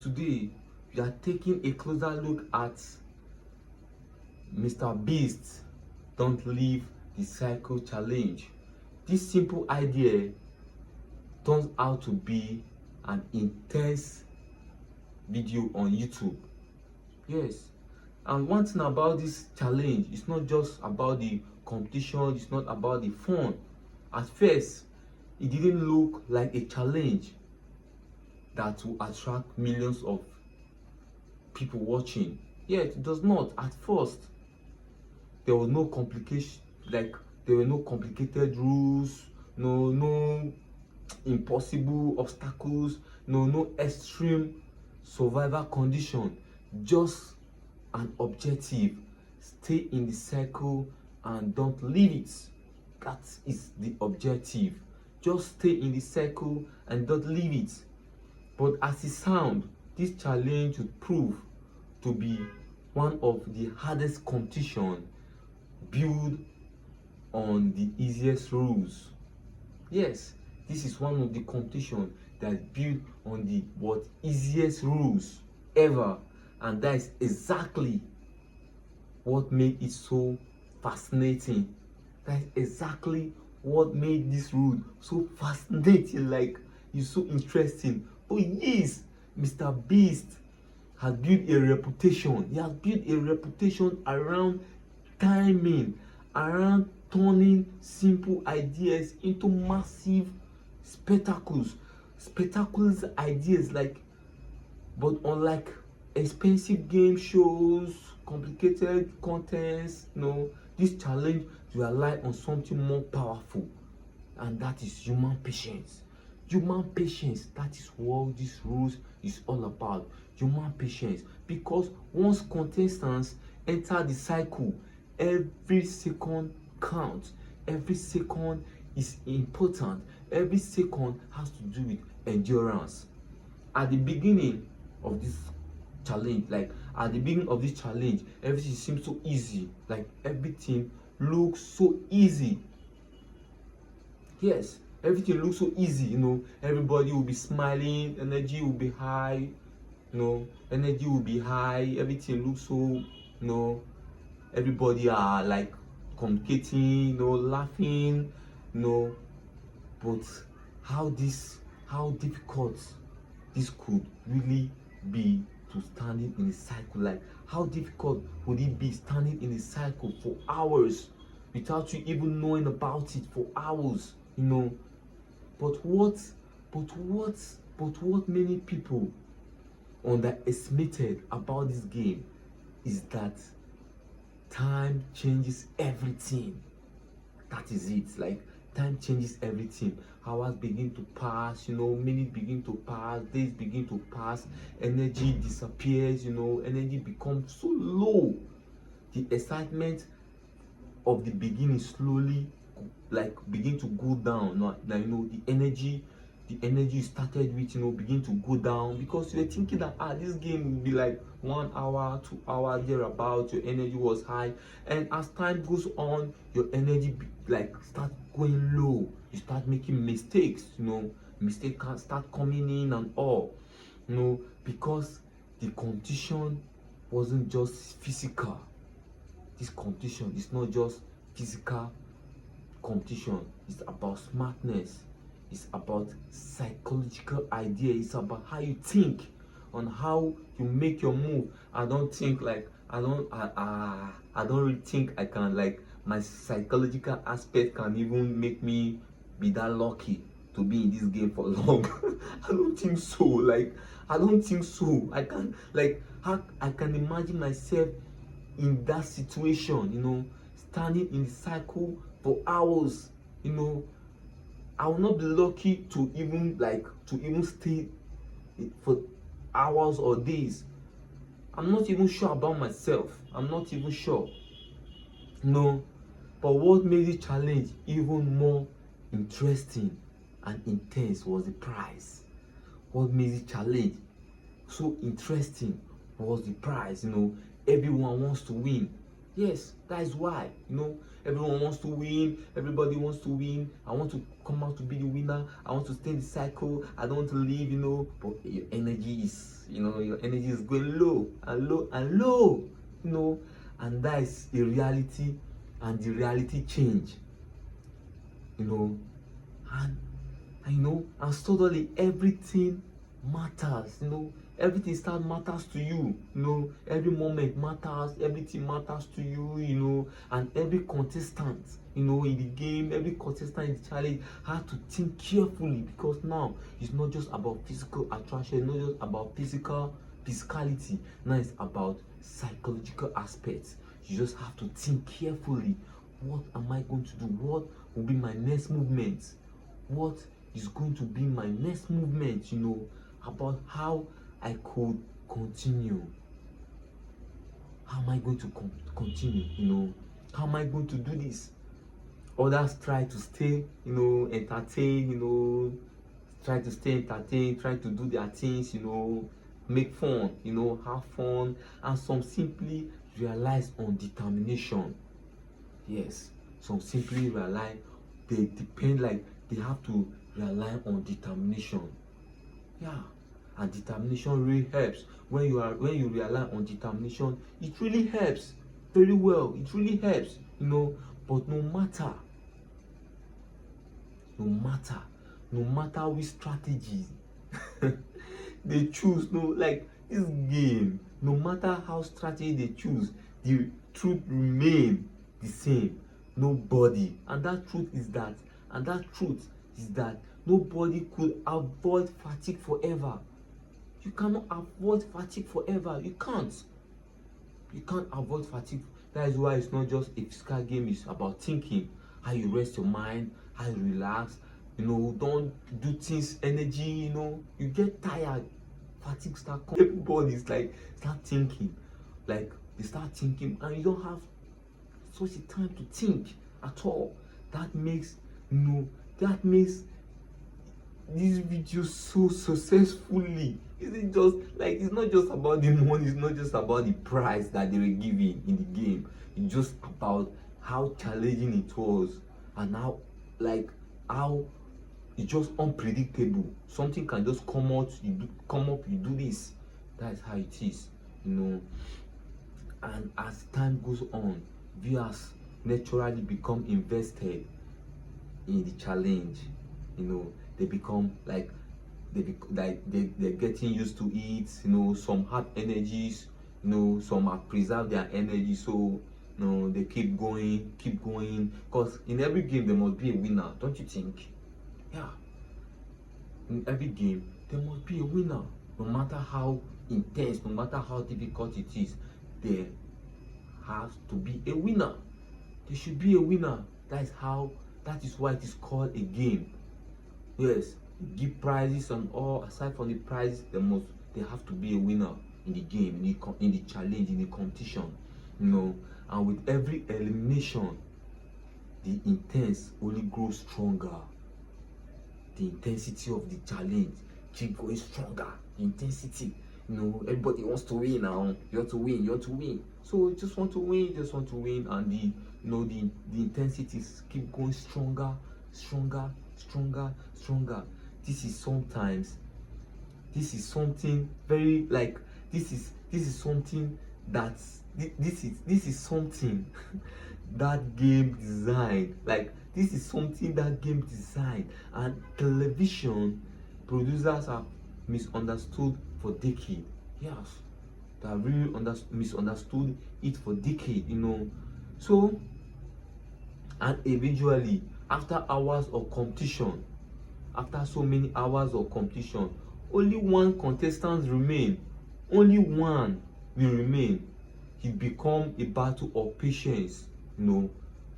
Today, we are taking a closer look at MrBeast's Don't Leave the Cycle challenge. This simple idea turns out to be an intense video on YouTube. Yes, and one thing about this challenge, it's not just about the competition, it's not about the fun. At first, it didn't look like a challenge that will attract millions of people watching. Yet it does not. At first, there was no complication, like there were no complicated rules, no impossible obstacles, no extreme survival condition, just an objective: stay in the circle and don't leave it. That is the objective. Just stay in the circle and don't leave it. But as it sounds, this challenge would prove to be one of the hardest competition built on the easiest rules. Yes, this is one of the competition that's built on the easiest rules ever, and that is exactly what made it so fascinating. That is exactly what made this rule so fascinating. Like, it's so interesting. But yes, MrBeast has built a reputation. He has built a reputation around timing, around turning simple ideas into massive spectacles. Spectacular ideas, like, but unlike expensive game shows, complicated contents, this challenge rely on something more powerful, and that is human patience. Human patience, that is what this rules is all about. Human patience, because once contestants enter the cycle, every second counts. Every second is important. Every second has to do with endurance. At the beginning of this challenge, everything seems so easy. Like, everything looks so easy. Yes, everything looks so easy. Everybody will be smiling, energy will be high. Everything looks so, everybody are like communicating, laughing. But how difficult this could really be, to standing in a cycle. Like, how difficult would it be standing in a cycle for hours without you even knowing about it, for hours? But what many people underestimated about this game is that time changes everything. That is it. Like, time changes everything. Hours begin to pass, minutes begin to pass, days begin to pass, energy disappears, energy becomes so low. The excitement of the beginning slowly, like, begin to go down. Now, the energy you started with, begin to go down, because you were thinking that this game will be like 1 hour, 2 hours, thereabout. Your energy was high, and as time goes on, your energy start going low. You start making mistakes. Mistakes can start coming in and all. Because the competition wasn't just physical. This competition is not just physical competition. It's about smartness. It's about psychological idea. It's about how you think, on how you make your move. I don't really think I can, like, my psychological aspect can even make me be that lucky to be in this game for long. I don't think so. I don't think so. I can, like, how I can imagine myself in that situation, standing in the cycle for hours. I will not be lucky to even stay for hours or days. I'm not even sure about myself. I'm not even sure. But what made the challenge even more interesting and intense was the prize. What made the challenge so interesting was the prize. Everyone wants to win. Yes, that is why, everyone wants to win, everybody wants to win. I want to come out to be the winner. I want to stay in the cycle. I don't want to leave, but your energy is going low and low and low, and that is a reality, and the reality change, and and suddenly everything matters, everything start matters to you, every moment matters, everything matters to you, and every contestant, in the game, every contestant in the challenge have to think carefully, because now it's not just about physical attraction, it's not just about physicality. Now it's about psychological aspects. You just have to think carefully. What am I going to do? What will be my next movement? What is going to be my next movement, about how I could continue. How am I going to continue, how am I going to do this? Others try to stay, entertain, try to stay entertained, try to do their things, make fun, have fun, and some simply realize on determination. Yes, some simply realize they depend, like they have to rely on determination. Yeah, and determination really helps. When you rely on determination, it really helps very well. It really helps, but no matter which strategies they choose, like this game, no matter how strategy they choose, the truth remain the same. Nobody, and that truth is that nobody could avoid fatigue forever. You cannot avoid fatigue forever. You can't avoid fatigue. That is why it's not just a physical game. It's about thinking, how you rest your mind, how you relax, don't do things energy, you get tired, fatigue start coming. Everybody is like start thinking, like they start thinking, and you don't have such a time to think at all. That makes this video so successfully. It's not just about the money, it's not just about the prize that they were giving in the game. It's just about how challenging it was, and how it's just unpredictable. Something can just come up, you do this. That is how it is, and as time goes on, viewers naturally become invested in the challenge. They become they're getting used to it. Some have energies, some have preserved their energy, so they keep going, because in every game there must be a winner, don't you think? Yeah, in every game there must be a winner. No matter how intense, no matter how difficult it is, there has to be a winner. There should be a winner. That is why it is called a game. Yes, give prizes and all. Aside from the prize, there have to be a winner in the game, in the challenge, in the competition. And with every elimination, the intense only grows stronger. The intensity of the challenge keep going stronger. The intensity, everybody wants to win now. You want to win. So you just want to win, and the intensities keep going stronger. This is something very like this is something that game designed. Like this is something that game designed, and television producers have misunderstood for decades. Yes, they have really misunderstood it for decades. So, and eventually, after so many hours of competition, only one contestant remain. Only one will remain. It become a battle of patience,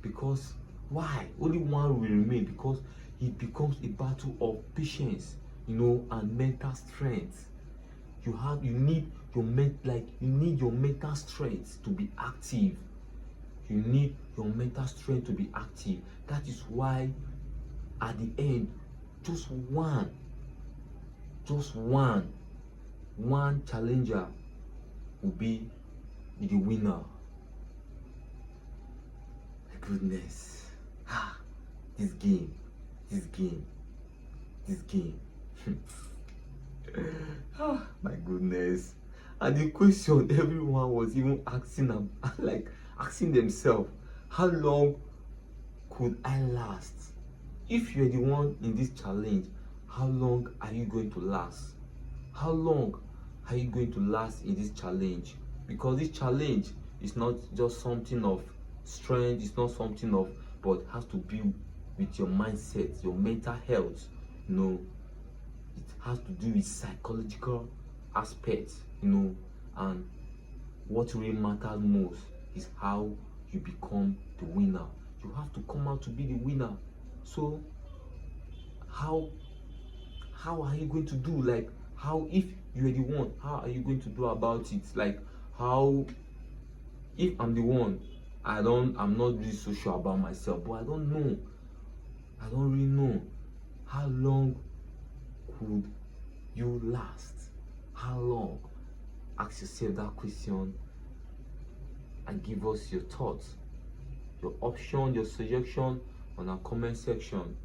because why? Only one will remain, because it becomes a battle of patience, and mental strength. You need your mental strength to be active. You need your mental strength to be active. That is why at the end, just one challenger will be the winner. goodness. This game, this game, this game. My goodness. And the question everyone was even asking, like asking themselves, how long could I last? If you're the one in this challenge, how long are you going to last? How long are you going to last in this challenge? Because this challenge is not just something of strength, it's not something of, but has to be with your mindset, your mental health. You know, it has to do with psychological aspects, you know, and what really matters most is how you become the winner. You have to come out to be the winner. So how are you going to do? Like, how, if you're the one, how are you going to do about it? Like, how, if I'm the one, I'm not really so sure about myself, but I don't really know how long could you last. How long? Ask yourself that question and give us your thoughts, your option, your suggestion on our comment section.